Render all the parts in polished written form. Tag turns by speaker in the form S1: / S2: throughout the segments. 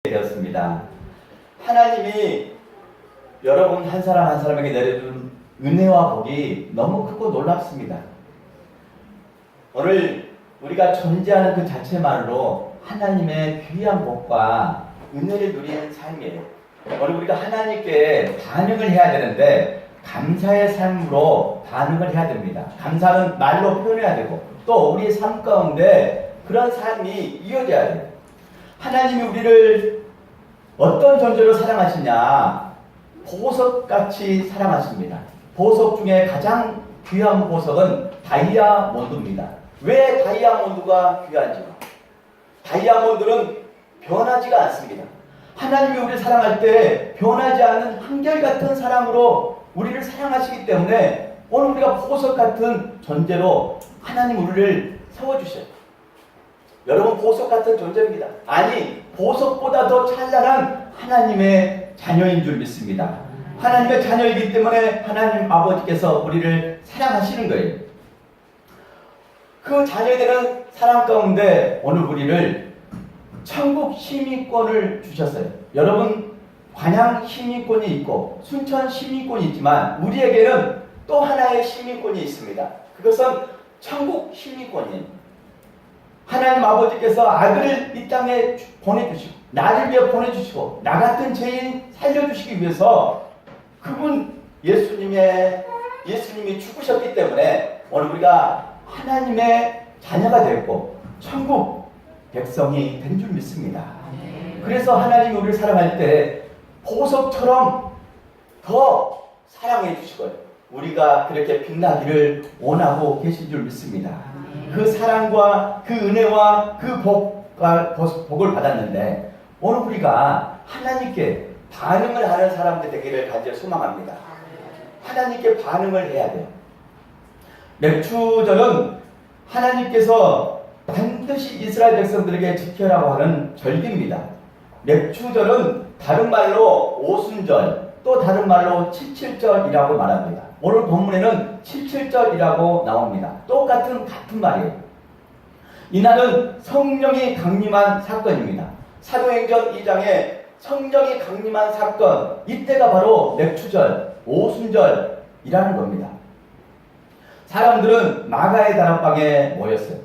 S1: 되었습니다. 하나님이 여러분 한 사람 한 사람에게 내려준 은혜와 복이 너무 크고 놀랍습니다. 오늘 우리가 존재하는 그 자체만으로 하나님의 귀한 복과 은혜를 누리는 삶이에요. 오늘 우리가 하나님께 반응을 해야 되는데 감사의 삶으로 반응을 해야 됩니다. 감사는 말로 표현해야 되고 또 우리의 삶 가운데 그런 삶이 이어져야 돼요. 하나님이 우리를 어떤 존재로 사랑하시냐? 보석같이 사랑하십니다. 보석 중에 가장 귀한 보석은 다이아몬드입니다. 왜 다이아몬드가 귀한지요? 다이아몬드는 변하지가 않습니다. 하나님이 우리를 사랑할 때 변하지 않는 한결같은 사랑으로 우리를 사랑하시기 때문에 오늘 우리가 보석같은 존재로 하나님 우리를 세워주셔요. 여러분 보석 같은 존재입니다. 아니 보석보다 더 찬란한 하나님의 자녀인 줄 믿습니다. 하나님의 자녀이기 때문에 하나님 아버지께서 우리를 사랑하시는 거예요. 그 자녀되는 사랑 가운데 오늘 우리를 천국 시민권을 주셨어요. 여러분 관양 시민권이 있고 순천 시민권이 있지만 우리에게는 또 하나의 시민권이 있습니다. 그것은 천국 시민권이에요. 하나님 아버지께서 아들을 이 땅에 보내주시고 나를 위해 보내주시고 나 같은 죄인 살려주시기 위해서 그분 예수님이 죽으셨기 때문에 오늘 우리가 하나님의 자녀가 되었고 천국 백성이 된 줄 믿습니다. 그래서 하나님이 우리를 사랑할 때 보석처럼 더 사랑해 주시고요. 우리가 그렇게 빛나기를 원하고 계신 줄 믿습니다. 그 사랑과 그 은혜와 그 복을 받았는데 오늘 우리가 하나님께 반응을 하는 사람들 되기를 간절히 소망합니다. 하나님께 반응을 해야 돼요. 맥추절은 하나님께서 반드시 이스라엘 백성들에게 지켜라고 하는 절기입니다. 맥추절은 다른 말로 오순절 또 다른 말로 칠칠절이라고 말합니다. 오늘 본문에는 칠칠절이라고 나옵니다. 같은 말이에요. 이날은 성령이 강림한 사건입니다. 사도행전 2장에 성령이 강림한 사건, 이때가 바로 맥추절, 오순절이라는 겁니다. 사람들은 마가의 다락방에 모였어요.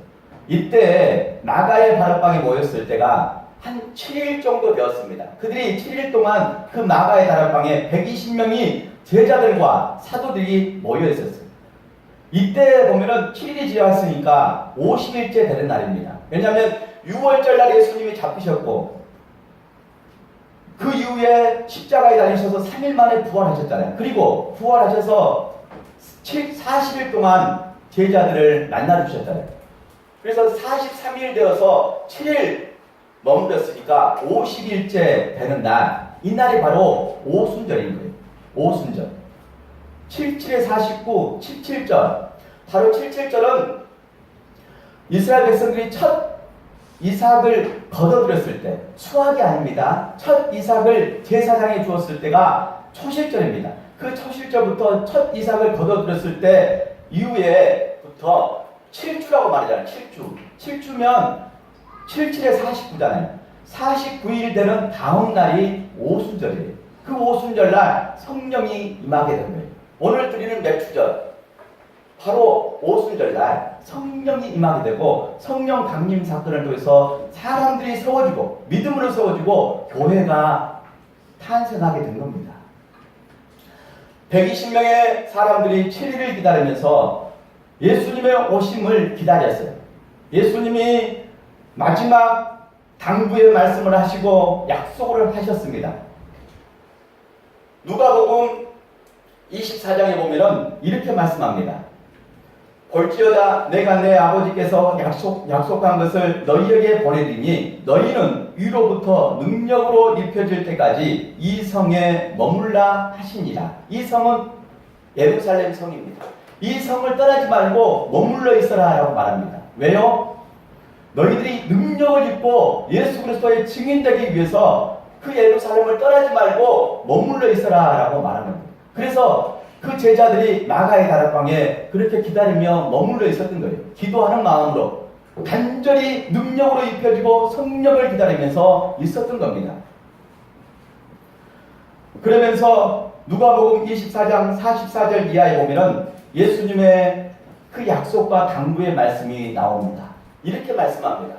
S1: 이때 마가의 다락방에 모였을 때가 한 7일 정도 되었습니다. 그들이 7일 동안 그 마가의 다락방에 120명이 제자들과 사도들이 모여 있었어요. 이때 보면은 7일이 지났으니까 50일째 되는 날입니다. 왜냐하면 6월절 날 예수님이 잡히셨고 그 이후에 십자가에 달리셔서 3일 만에 부활하셨잖아요. 그리고 부활하셔서 40일 동안 제자들을 만나 주셨잖아요. 그래서 43일 되어서 7일 머물렀으니까 50일째 되는 날, 이 날이 바로 오순절인 거예요. 오순절. 77에 49, 77절. 바로 77절은 이스라엘 백성들이 첫 이삭을 거둬들였을 때, 수확이 아닙니다. 첫 이삭을 제사장에 주었을 때가 초실절입니다. 그 초실절부터 첫 이삭을 거둬들였을 때 이후에부터 7주라고 말하잖아요. 7주면 77에 49잖아요. 49일 되는 다음 날이 오순절이에요. 그 오순절날 성령이 임하게 된 거예요. 오늘 드리는 맥추절, 바로 오순절날 성령이 임하게 되고 성령 강림 사건을 통해서 사람들이 세워지고 믿음으로 세워지고 교회가 탄생하게 된 겁니다. 120명의 사람들이 7일을 기다리면서 예수님의 오심을 기다렸어요. 예수님이 마지막 당부의 말씀을 하시고 약속을 하셨습니다. 누가복음 24장에 보면은 이렇게 말씀합니다. 볼지어다 내가 내 아버지께서 약속한 것을 너희에게 보내리니 너희는 위로부터 능력으로 입혀질 때까지 이 성에 머물라 하시니라. 이 성은 예루살렘 성입니다. 이 성을 떠나지 말고 머물러 있어라 라고 말합니다. 왜요? 너희들이 능력을 입고 예수 그리스도의 증인되기 위해서 그 예루살렘을 떠나지 말고 머물러 있어라 라고 말하는 거예요. 그래서 그 제자들이 마가의 다락방에 그렇게 기다리며 머물러 있었던 거예요. 기도하는 마음으로. 간절히 능력으로 입혀지고 성령을 기다리면서 있었던 겁니다. 그러면서 누가복음 24장 44절 이하에 보면은 예수님의 그 약속과 당부의 말씀이 나옵니다. 이렇게 말씀합니다.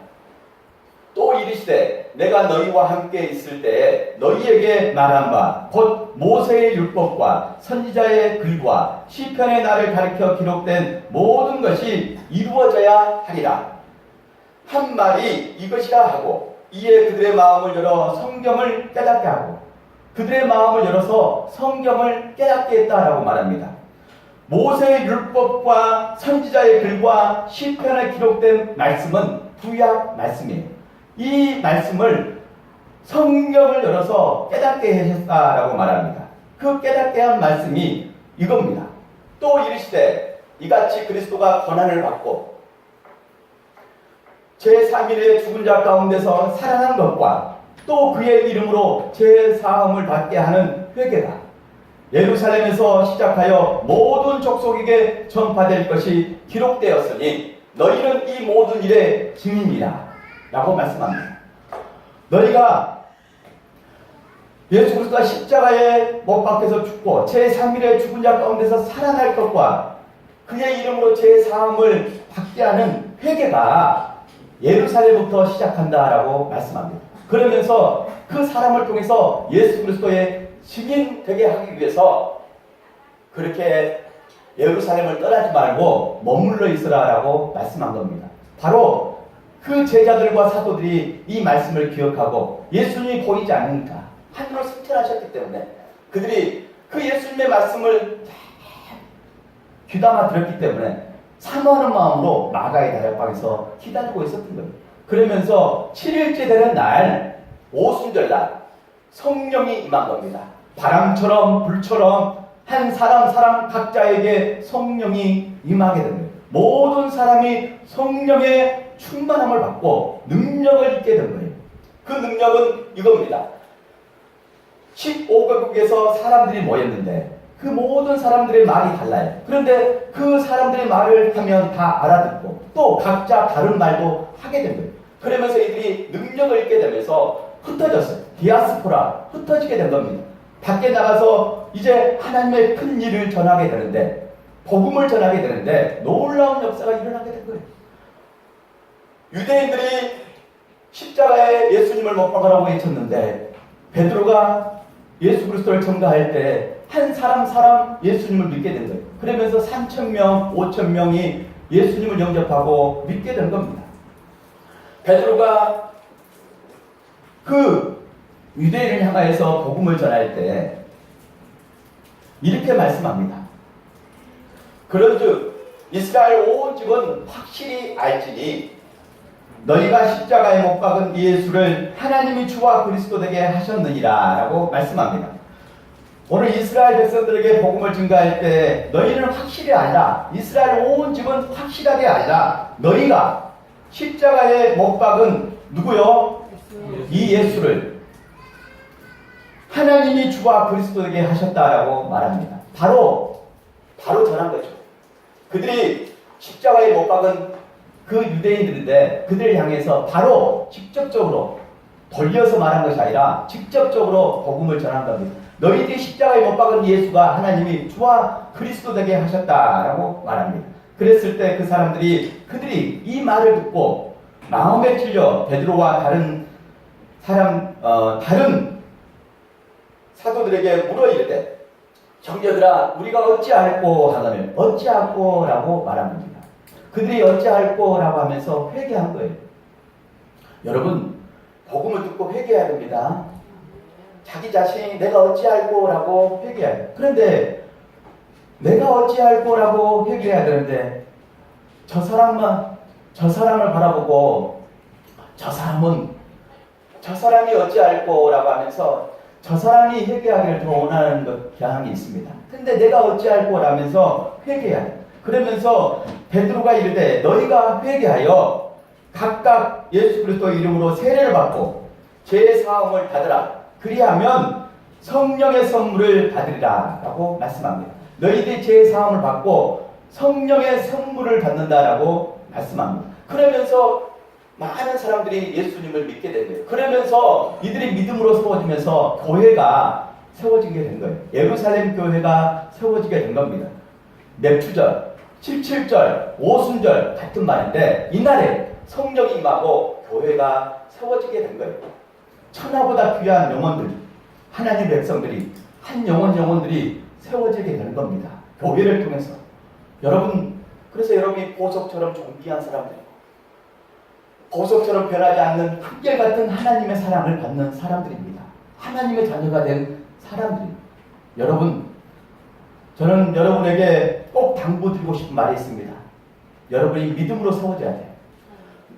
S1: 또 이르시되 내가 너희와 함께 있을 때에 너희에게 말한 바 곧 모세의 율법과 선지자의 글과 시편의 나를 가리켜 기록된 모든 것이 이루어져야 하리라. 한 말이 이것이라 하고 이에 그들의 마음을 열어 성경을 깨닫게 하고 그들의 마음을 열어서 성경을 깨닫게 했다라고 말합니다. 모세의 율법과 선지자의 글과 시편에 기록된 말씀은 구약 말씀이에요. 이 말씀을 성경을 열어서 깨닫게 하셨다라고 말합니다. 그 깨닫게 한 말씀이 이겁니다. 또 이르시되 이같이 그리스도가 고난을 받고 제3일에 죽은 자 가운데서 살아난 것과 또 그의 이름으로 제사함을 받게 하는 회개가 예루살렘에서 시작하여 모든 족속에게 전파될 것이 기록되었으니 너희는 이 모든 일의 증인이라 라고 말씀합니다. 너희가 예수 그리스도가 십자가에 못 박혀서 죽고 제3일에 죽은 자 가운데서 살아날 것과 그의 이름으로 제사함을 받게 하는 회개가 예루살렘부터 시작한다라고 말씀합니다. 그러면서 그 사람을 통해서 예수 그리스도의 증인 되게 하기 위해서 그렇게 예루살렘을 떠나지 말고 머물러 있으라라고 말씀한 겁니다. 바로 그 제자들과 사도들이 이 말씀을 기억하고 예수님이 보이지 않으니까 하늘로 승천하셨기 때문에 그들이 그 예수님의 말씀을 귀담아 들었기 때문에 사모하는 마음으로 마가의 다락방에서 기다리고 있었던 거예요. 그러면서 7일째 되는 날 오순절날 성령이 임한 겁니다. 바람처럼 불처럼 한 사람 각자에게 성령이 임하게 된 거예요. 모든 사람이 성령의 충만함을 받고 능력을 입게 된 거예요. 그 능력은 이겁니다. 15개국에서 사람들이 모였는데 그 모든 사람들의 말이 달라요. 그런데 그 사람들의 말을 하면 다 알아듣고 또 각자 다른 말도 하게 된 거예요. 그러면서 이들이 능력을 입게 되면서 흩어졌어요. 디아스포라, 흩어지게 된 겁니다. 밖에 나가서 이제 하나님의 큰 일을 전하게 되는데 복음을 전하게 되는데 놀라운 역사가 일어나게 된 거예요. 유대인들이 십자가에 예수님을 못 박으라고 외쳤는데 베드로가 예수 그리스도를 전가할 때 한 사람 예수님을 믿게 된 거예요. 그러면서 3,000명, 5,000명이 예수님을 영접하고 믿게 된 겁니다. 베드로가 그 유대인을 향하여서 복음을 전할 때 이렇게 말씀합니다. 그런즉 이스라엘 온 집은 확실히 알지니 너희가 십자가에 못 박은 예수를 하나님이 주와 그리스도 되게 하셨느니라 라고 말씀합니다. 오늘 이스라엘 백성들에게 복음을 증가할 때 너희는 확실히 알라. 이스라엘 온 집은 확실하게 알라. 너희가 십자가에 못 박은 누구요? 이 예수를 하나님이 주와 그리스도 되게 하셨다라고 말합니다. 바로 전한 거죠. 그들이 십자가에 못 박은 그 유대인들인데 그들을 향해서 바로 직접적으로 돌려서 말한 것이 아니라 직접적으로 복음을 전한 겁니다. 너희들이 십자가에 못 박은 예수가 하나님이 주와 그리스도 되게 하셨다라고 말합니다. 그랬을 때 그 사람들이 그들이 이 말을 듣고 마음에 찔려 베드로와 다른 사도들에게 물어 이르되 형제들아 우리가 어찌할꼬 하거늘 어찌할꼬라고 말합니다. 그들이 어찌할꼬라고 하면서 회개한 거예요. 여러분 복음을 듣고 회개해야 됩니다. 자기 자신이 내가 어찌할꼬라고 회개해야 돼요. 그런데 내가 어찌할꼬라고 회개해야 되는데 저 사람을 바라보고 저 사람이 어찌할꼬라고 하면서 저 사람이 회개하기를 더 원하는 경향이 있습니다. 근데 내가 어찌할꼬라면서 회개해야 돼요. 그러면서 베드로가 이르되 너희가 회개하여 각각 예수 그리스도의 이름으로 세례를 받고 죄 사함을 받으라. 그리하면 성령의 선물을 받으리라 라고 말씀합니다. 너희들이 죄 사함을 받고 성령의 선물을 받는다라고 말씀합니다. 그러면서 많은 사람들이 예수님을 믿게 된 거예요. 그러면서 이들이 믿음으로 세워지면서 교회가 세워지게 된 거예요. 예루살렘 교회가 세워지게 된 겁니다. 맵추절, 77절, 오순절 같은 말인데 이날에 성령이 임하고 교회가 세워지게 된 거예요. 천하보다 귀한 영혼들, 하나님 백성들이, 한 영혼들이 세워지게 되는 겁니다. 교회를 통해서. 여러분, 그래서 여러분이 보석처럼 존귀한 사람들이고 보석처럼 변하지 않는 한결같은 하나님의 사랑을 받는 사람들입니다. 하나님의 자녀가 된 사람들이. 여러분, 저는 여러분에게 꼭 당부드리고 싶은 말이 있습니다. 여러분이 믿음으로 세워져야 돼요.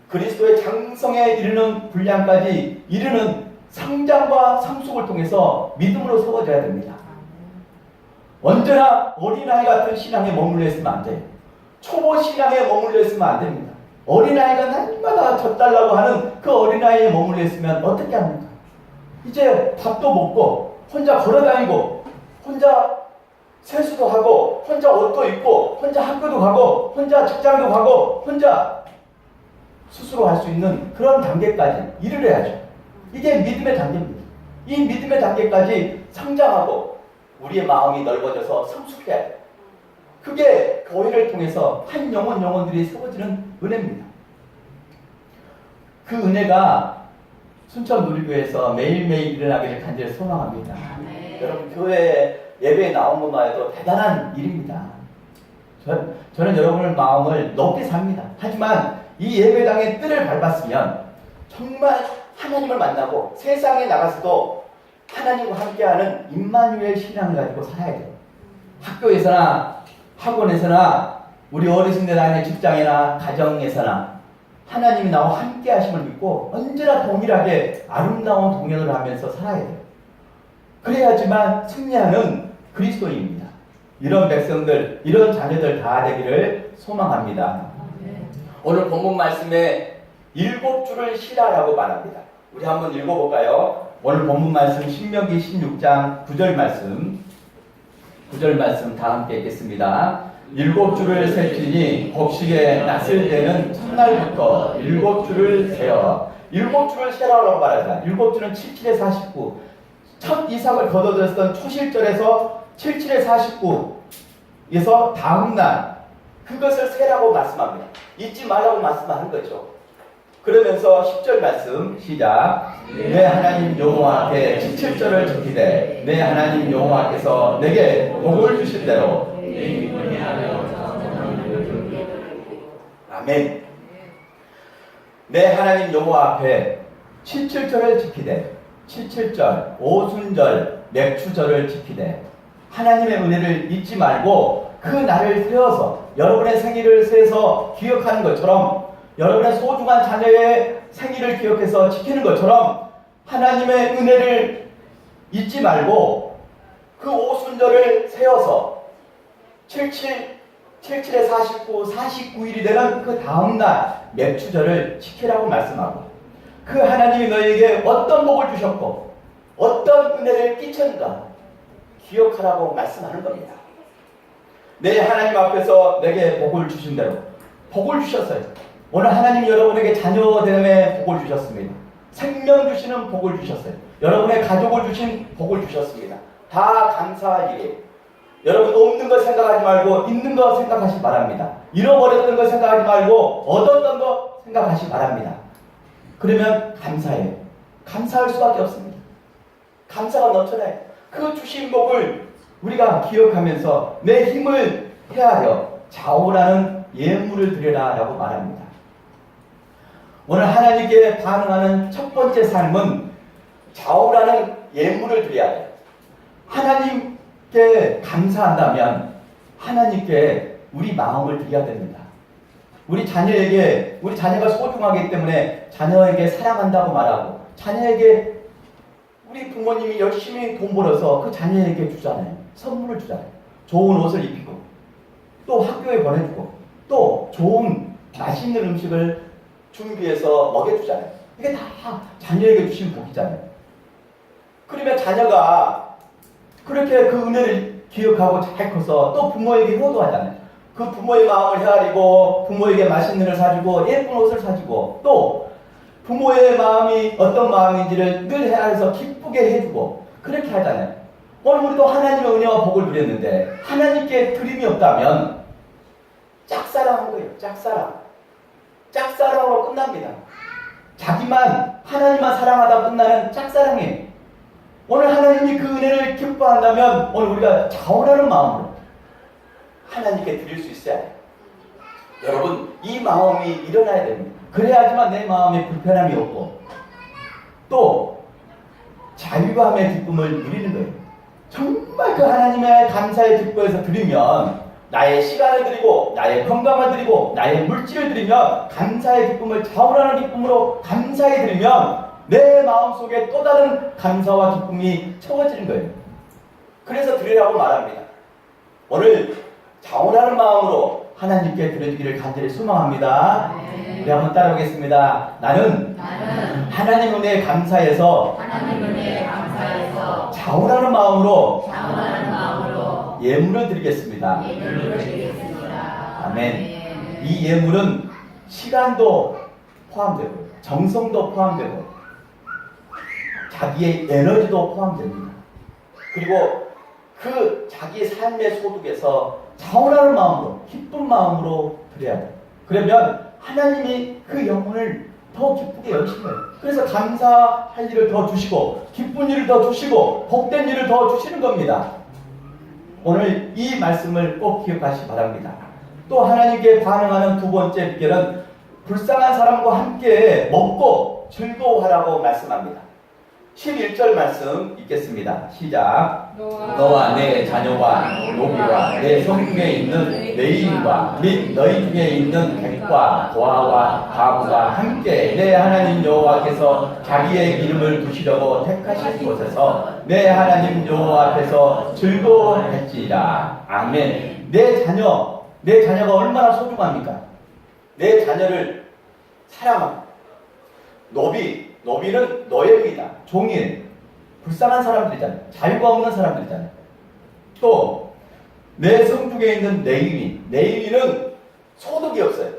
S1: 그리스도의 장성에 이르는 분량까지 이르는 성장과 성숙을 통해서 믿음으로 세워져야 됩니다. 언제나 어린아이 같은 신앙에 머물러 있으면 안 돼요. 초보 신앙에 머물러 있으면 안 됩니다. 어린아이가 날마다 젖달라고 하는 그 어린아이에 머물러 있으면 어떻게 합니까? 이제 밥도 먹고 혼자 걸어다니고 혼자 세수도 하고 혼자 옷도 입고 혼자 학교도 가고 혼자 직장도 가고 혼자 스스로 할 수 있는 그런 단계까지 이르러야죠. 이게 믿음의 단계입니다. 이 믿음의 단계까지 성장하고 우리의 마음이 넓어져서 성숙해야 돼요. 그게 교회를 통해서 한 영혼들이 세워지는 은혜입니다. 그 은혜가 순천 누리교회에서 매일매일 일어나기를 간절히 소망합니다. 네. 여러분, 교회 예배에 나온 것만 해도 대단한 일입니다. 저는 여러분의 마음을 높게 삽니다. 하지만 이 예배당의 뜰을 밟았으면 정말 하나님을 만나고 세상에 나가서도 하나님과 함께하는 임마누엘 신앙을 가지고 살아야 돼요. 학교에서나 학원에서나 우리 어르신들 다니는 직장이나 가정에서나 하나님이 나와 함께 하심을 믿고 언제나 동일하게 아름다운 동행을 하면서 살아야 돼요. 그래야지만 승리하는 그리스도인입니다. 이런 백성들, 이런 자녀들 다 되기를 소망합니다. 오늘 본문 말씀에 7줄을 시라라고 말합니다. 우리 한번 읽어볼까요? 오늘 본문 말씀 신명기 16장 9절 말씀 다 함께 읽겠습니다. 7줄을 셀지니 곡식에 낯을 때는 첫날부터 7줄을 세어 7줄을 세라라고 말하자. 7줄은 77에 49. 첫 이삭을 거둬들였던 초실절에서 77에 49에서 다음날 그것을 세라고 말씀합니다. 잊지 말라고 말씀하는 거죠. 그러면서 10절 말씀 시작. 내 하나님 여호와께 77절을 지키되 내 하나님 여호와께서 내게 복을 주실 대로 아멘. 내 하나님 여호와 앞에 77절을 지키되 77절, 오순절, 맥추절을 지키되 하나님의 은혜를 잊지 말고 그 날을 세워서 여러분의 생일을 세서 기억하는 것처럼 여러분의 소중한 자녀의 생일을 기억해서 지키는 것처럼 하나님의 은혜를 잊지 말고 그 오순절을 세워서 77에 49, 49일이 되는 그 다음날 맥추절을 지키라고 말씀하고 그 하나님이 너희에게 어떤 복을 주셨고 어떤 은혜를 끼쳤는가 기억하라고 말씀하는 겁니다. 내 하나님 앞에서 내게 복을 주신 대로 복을 주셨어요. 오늘 하나님 여러분에게 자녀 되음에 복을 주셨습니다. 생명 주시는 복을 주셨어요. 여러분의 가족을 주신 복을 주셨습니다. 다 감사할 일이에요. 여러분 없는 거 생각하지 말고 있는 거 생각하시 바랍니다. 잃어버렸던 거 생각하지 말고 얻었던 거 생각하시 바랍니다. 그러면 감사해요. 감사할 수밖에 없습니다. 감사가 넘쳐나요. 그 주신 복을 우리가 기억하면서 내 힘을 헤아려 좌우라는 예물을 드려라 라고 말합니다. 오늘 하나님께 반응하는 첫 번째 삶은 좌우라는 예물을 드려야 돼요. 하나님께 감사한다면 하나님께 우리 마음을 드려야 됩니다. 우리 자녀가 소중하기 때문에 자녀에게 사랑한다고 말하고 자녀에게 우리 부모님이 열심히 돈 벌어서 그 자녀에게 주잖아요. 선물을 주잖아요. 좋은 옷을 입히고 또 학교에 보내주고 또 좋은 맛있는 음식을 준비해서 먹여주잖아요. 이게 다 자녀에게 주신 복이잖아요. 그러면 자녀가 그렇게 그 은혜를 기억하고 잘 커서 또 부모에게 효도하잖아요. 그 부모의 마음을 헤아리고 부모에게 맛있는 걸 사주고 예쁜 옷을 사주고 또 부모의 마음이 어떤 마음인지를 늘 헤아려서 기쁘게 해주고 그렇게 하잖아요. 오늘 우리도 하나님의 은혜와 복을 누렸는데 하나님께 드림이 없다면 짝사랑한 거예요. 짝사랑으로 끝납니다. 자기만 하나님만 사랑하다 끝나는 짝사랑이에요. 오늘 하나님이 그 은혜를 기뻐한다면 오늘 우리가 자원하는 마음으로 하나님께 드릴 수 있어야 해요. 여러분 이 마음이 일어나야 됩니다. 그래야지만 내 마음에 불편함이 없고 또 자유함의 기쁨을 누리는 거예요. 정말 그 하나님의 감사의 기쁨에서 드리면 나의 시간을 드리고 나의 건강을 드리고 나의 물질을 드리면 감사의 기쁨을 자원하는 기쁨으로 감사히 드리면 내 마음속에 또 다른 감사와 기쁨이 채워지는 거예요. 그래서 드리라고 말합니다. 오늘 자원하는 마음으로 하나님께 드려주기를 간절히 소망합니다. 우리 한번 따라오겠습니다. 나는 하나님 은혜에 감사해서 자원하는 마음으로 예물을 드리겠습니다. 아멘. 이 예물은 시간도 포함되고 정성도 포함되고 자기의 에너지도 포함됩니다. 그리고 그 자기의 삶의 소득에서 자원하는 마음으로 기쁜 마음으로 드려야 돼요. 그러면 하나님이 그 영혼을 더 기쁘게 여시는 거예요. 그래서 감사할 일을 더 주시고 기쁜 일을 더 주시고 복된 일을 더 주시는 겁니다. 오늘 이 말씀을 꼭 기억하시기 바랍니다. 또 하나님께 반응하는 두 번째 비결은 불쌍한 사람과 함께 먹고 즐거워하라고 말씀합니다. 11절 말씀 읽겠습니다. 시작. 너와 내 자녀와 노비와 내 성중에 있는 레위인과 및 너희 중에 있는 객과 고아와 과부가 함께 내 하나님 여호와께서 자기의 기름을 두시려고 택하신 곳에서 내 하나님 여호와 앞에서 즐거워할지라. 아멘. 내 자녀가 얼마나 소중합니까? 내 자녀를 사랑합니다. 노비는 노예입니다. 종이에요. 불쌍한 사람들이잖아요. 자유가 없는 사람들이잖아요. 또 내 성중에 있는 레위인은 소득이 없어요.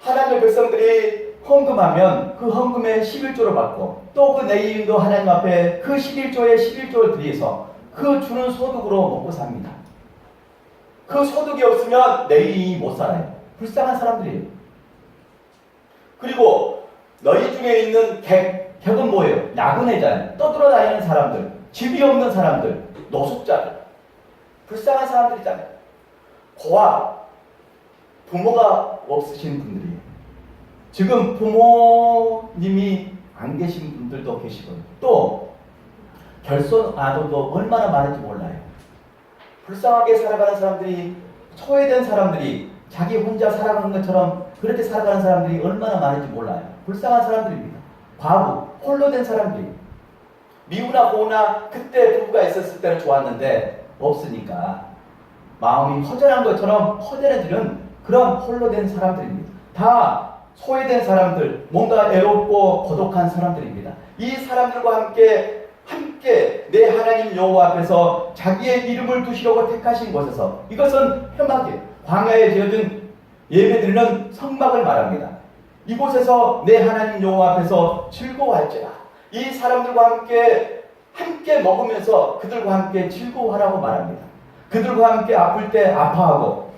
S1: 하나님의 백성들이 헌금하면 그 헌금의 11조를 받고 또 그 레위인도 하나님 앞에 그 11조의 11조를 드려서 그 주는 소득으로 먹고 삽니다. 그 소득이 없으면 레위인이 못 살아요. 불쌍한 사람들이에요. 그리고 너희 중에 있는 객은 뭐예요? 나그네잖아요. 떠돌아다니는 사람들, 집이 없는 사람들, 노숙자들, 불쌍한 사람들이잖아요. 고아, 부모가 없으신 분들이에요. 지금 부모님이 안 계신 분들도 계시고 또 결손 아들도 얼마나 많은지 몰라요. 불쌍하게 살아가는 사람들이, 소외된 사람들이 자기 혼자 살아가는 것처럼 그렇게 살아가는 사람들이 얼마나 많은지 몰라요. 불쌍한 사람들입니다. 과부, 홀로 된 사람들이. 미우나 고우나 그때 부부가 있었을 때는 좋았는데 없으니까 마음이 허전한 것처럼 허전해지는 그런 홀로 된 사람들입니다. 다 소외된 사람들, 뭔가 외롭고 고독한 사람들입니다. 이 사람들과 함께 내 하나님 여호와 앞에서 자기의 이름을 두시려고 택하신 곳에서, 이것은 회막이에요. 광야에 지어진 예배드리는 성막을 말합니다. 이곳에서 내 하나님 여호와 앞에서 즐거워할지라. 이 사람들과 함께 먹으면서 그들과 함께 즐거워하라고 말합니다. 그들과 함께 아플 때 아파하고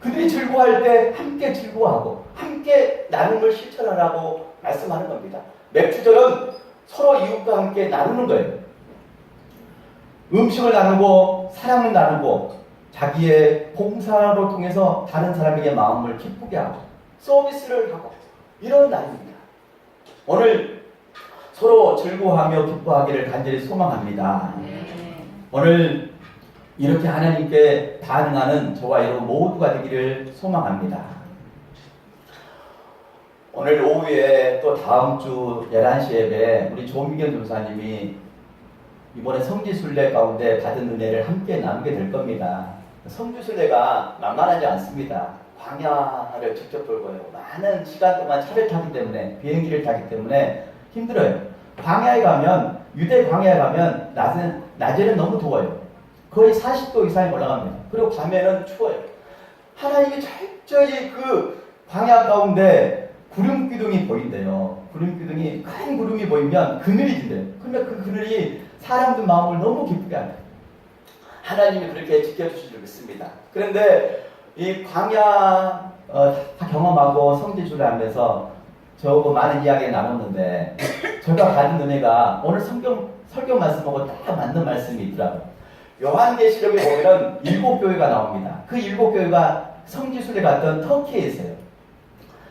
S1: 그들이 즐거워할 때 함께 즐거워하고 함께 나눔을 실천하라고 말씀하는 겁니다. 맥주절은 서로 이웃과 함께 나누는 거예요. 음식을 나누고 사랑을 나누고 자기의 봉사로 통해서 다른 사람에게 마음을 기쁘게 하고 서비스를 하고 이런 날입니다. 오늘 서로 즐거워하며 기뻐하기를 간절히 소망합니다. 오늘 이렇게 하나님께 반응하는 저와 여러분 모두가 되기를 소망합니다. 오늘 오후에 또 다음 주 11시 예배 우리 조미경 전사님이 이번에 성지순례 가운데 받은 은혜를 함께 나누게 될 겁니다. 성지순례가 만만하지 않습니다. 광야를 직접 돌고요. 많은 시간 동안 차를 타기 때문에, 비행기를 타기 때문에 힘들어요. 광야에 가면, 유대 광야에 가면 낮에는 너무 더워요. 거의 40도 이상이 올라갑니다. 그리고 밤에는 추워요. 하나님이 철저히 그 광야 가운데 구름 기둥이 보인대요. 구름 기둥이 큰 구름이 보이면 그늘이 진대요. 그러면 그 그늘이 사람들 마음을 너무 기쁘게 합니다. 하나님이 그렇게 지켜주실 줄 믿습니다. 그런데 이 광야 다 경험하고 성지순례 하면서 저하고 많은 이야기를 나눴는데 제가 받은 은혜가 오늘 설교 말씀하고 딱 맞는 말씀이 있더라고요. 요한계시록에 보면 7교회가 나옵니다. 그 7교회가 성지순례 갔던 터키에 있어요.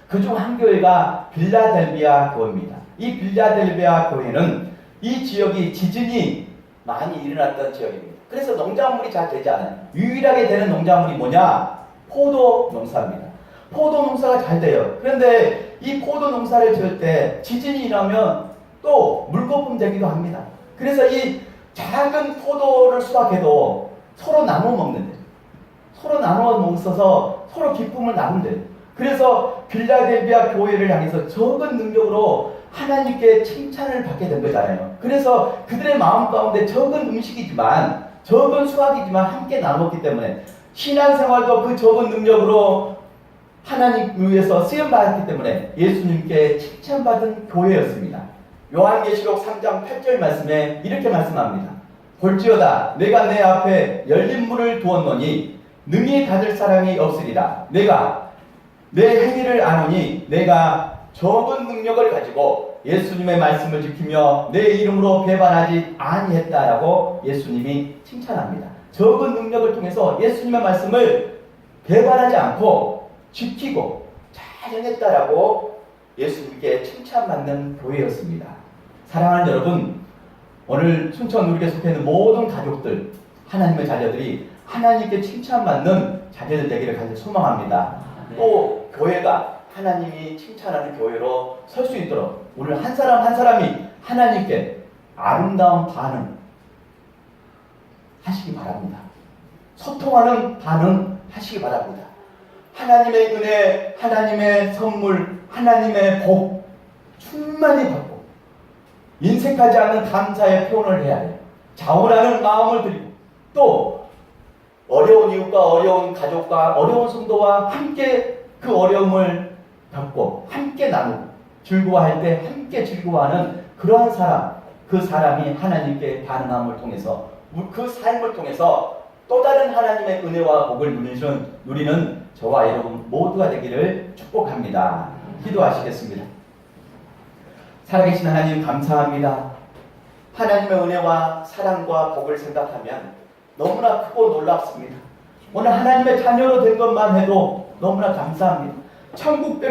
S1: 그중 한 교회가 빌라델비아 교회입니다. 이 빌라델비아 교회는 이 지역이 지진이 많이 일어났던 지역입니다. 그래서 농작물이 잘 되지 않아요. 유일하게 되는 농작물이 뭐냐? 포도 농사입니다. 포도 농사가 잘 돼요. 그런데 이 포도 농사를 지을 때 지진이 일어나면 또 물거품 되기도 합니다. 그래서 이 작은 포도를 수확해도 서로 나눠 먹는데, 서로 나눠 먹어서 서로 기쁨을 나눈대요. 그래서 빌라델비아 교회를 향해서 적은 능력으로 하나님께 칭찬을 받게 된 거잖아요. 그래서 그들의 마음 가운데 적은 음식이지만, 적은 수확이지만 함께 나눴기 때문에 신앙생활도 그 적은 능력으로 하나님 위해서 쓰임받았기 때문에 예수님께 칭찬받은 교회였습니다. 요한계시록 3장 8절 말씀에 이렇게 말씀합니다. 볼지어다 내가 내 앞에 열린 문을 두었노니 능히 닫을 사람이 없으리라. 내가 내 행위를 아노니 내가 적은 능력을 가지고 예수님의 말씀을 지키며 내 이름으로 배반하지 아니했다라고 예수님이 칭찬합니다. 적은 능력을 통해서 예수님의 말씀을 배반하지 않고 지키고 잘 행했다라고 예수님께 칭찬받는 교회였습니다. 사랑하는 여러분, 오늘 춘천 우리에 속해 있는 모든 가족들, 하나님의 자녀들이 하나님께 칭찬받는 자녀들 되기를 간절히 소망합니다. 또 교회가 하나님이 칭찬하는 교회로 설 수 있도록 오늘 한 사람 한 사람이 하나님께 아름다운 반응 하시기 바랍니다. 소통하는 반응 하시기 바랍니다. 하나님의 은혜, 하나님의 선물, 하나님의 복 충만히 받고 인색하지 않는 감사의 표현을 해야 해요. 자원하는 마음을 드리고 또 어려운 이웃과 어려운 가족과 어려운 성도와 함께 그 어려움을 겪고 함께 나누고 즐거워할 때 함께 즐거워하는 그러한 사람, 그 사람이 하나님께 반응함을 통해서 그 삶을 통해서 또 다른 하나님의 은혜와 복을 누리는 저와 여러분 모두가 되기를 축복합니다. 기도하시겠습니다. 살아계신 하나님 감사합니다. 하나님의 은혜와 사랑과 복을 생각하면 너무나 크고 놀랍습니다. 오늘 하나님의 자녀로 된 것만 해도 너무나 감사합니다. 천국 백성